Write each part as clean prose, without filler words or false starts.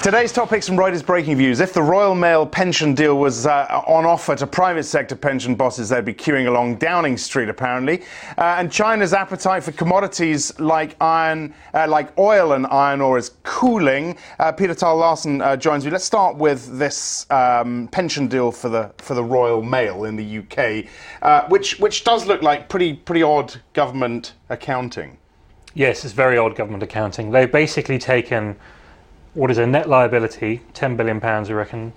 Today's top picks from Reuters Breaking Views. If the Royal Mail pension deal was on offer to private sector pension bosses, they'd be queuing along Downing Street, apparently. And China's appetite for commodities like oil and iron ore is cooling. Peter Tal Larsen joins me. Let's start with this pension deal for the Royal Mail in the UK, which does look like pretty odd government accounting. Yes, it's very odd government accounting. They've basically taken what is a net liability, £10 billion, I reckon,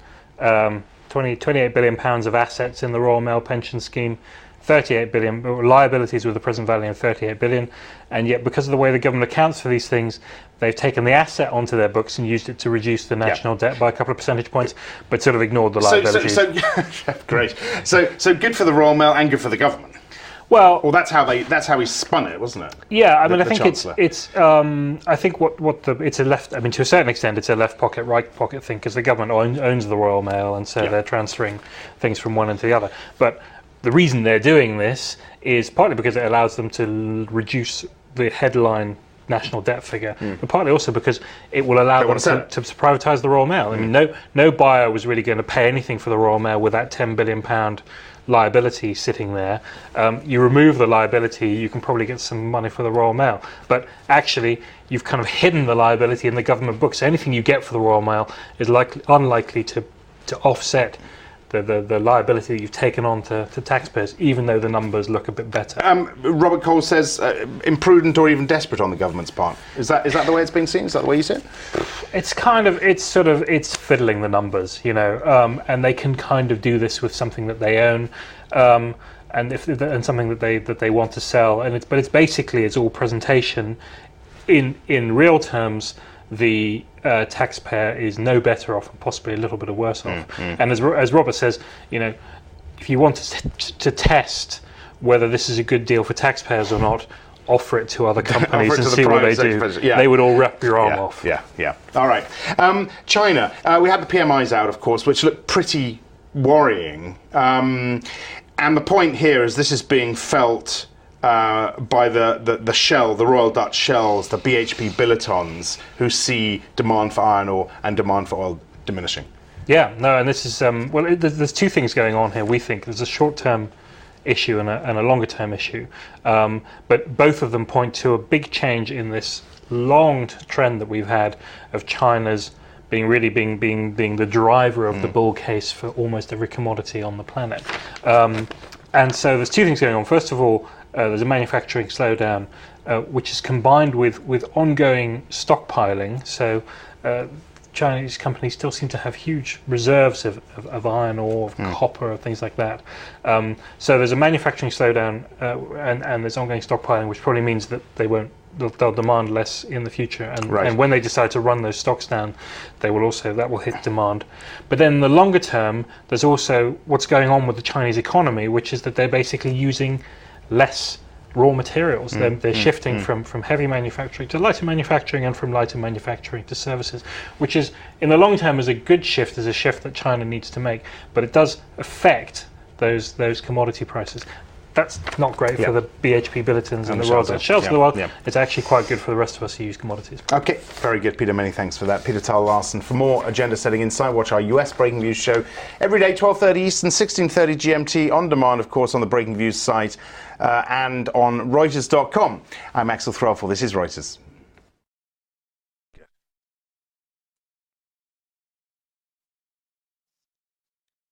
28 billion pounds of assets in the Royal Mail pension scheme, 38 billion liabilities with a present value of 38 billion, and yet because of the way the government accounts for these things, they've taken the asset onto their books and used it to reduce the national debt by a couple of percentage points, but sort of ignored the liabilities. Great. So good for the Royal Mail and good for the government. Well, that's how he spun it, wasn't it? Yeah, I mean, I think it's I think it's a left. I mean, to a certain extent, it's a left pocket, right pocket thing because the government owns the Royal Mail, and so they're transferring things from one into the other. But the reason they're doing this is partly because it allows them to reduce the headline national debt figure, but partly also because it will allow them to privatise the Royal Mail. I mean, no buyer was really going to pay anything for the Royal Mail with that £10 billion liability sitting there. You remove the liability, you can probably get some money for the Royal Mail, but actually you've kind of hidden the liability in the government books. Anything you get for the Royal Mail is unlikely to offset the liability that you've taken on to taxpayers, even though the numbers look a bit better. Robert Cole says imprudent or even desperate on the government's part. Is that the way it's been seen? Is that the way you see it? It's fiddling the numbers, you know, and they can kind of do this with something that they own, and something that they want to sell, but it's basically it's all presentation. In real terms, the taxpayer is no better off and possibly a little bit worse off. And as Robert says, you know, if you want to test whether this is a good deal for taxpayers or not, offer it to other companies and see what they do. They would all wrap your arm off. Yeah. All right. China. We had the PMIs out, of course, which looked pretty worrying. And the point here is this is being felt by the Shell, the Royal Dutch Shells, the BHP Billotons, who see demand for iron ore and demand for oil diminishing. Yeah, no, and this is there's two things going on here. We think there's a short-term issue and a longer-term issue, but both of them point to a big change in this long trend that we've had of China's being the driver of the bull case for almost every commodity on the planet. And so there's two things going on. First of all, there's a manufacturing slowdown, which is combined with ongoing stockpiling. So Chinese companies still seem to have huge reserves of iron ore, of copper, of things like that. So there's a manufacturing slowdown, and there's ongoing stockpiling, which probably means that they'll demand less in the future. And when they decide to run those stocks down, that will hit demand. But then in the longer term, there's also what's going on with the Chinese economy, which is that they're basically using less raw materials. They're shifting from heavy manufacturing to lighter manufacturing, and from lighter manufacturing to services, which is in the long term is a good shift, is a shift that China needs to make, but it does affect those commodity prices. That's not great for the BHP Billotons and the Royal Dutch Shells of the world. It's actually quite good for the rest of us who use commodities. Okay, very good, Peter. Many thanks for that. Peter Tal Larsen. For more agenda-setting insight, watch our US Breaking Views show every day, 12:30 Eastern, 16:30 GMT, on demand, of course, on the Breaking Views site and on Reuters.com. I'm Axel Threlfall. This is Reuters.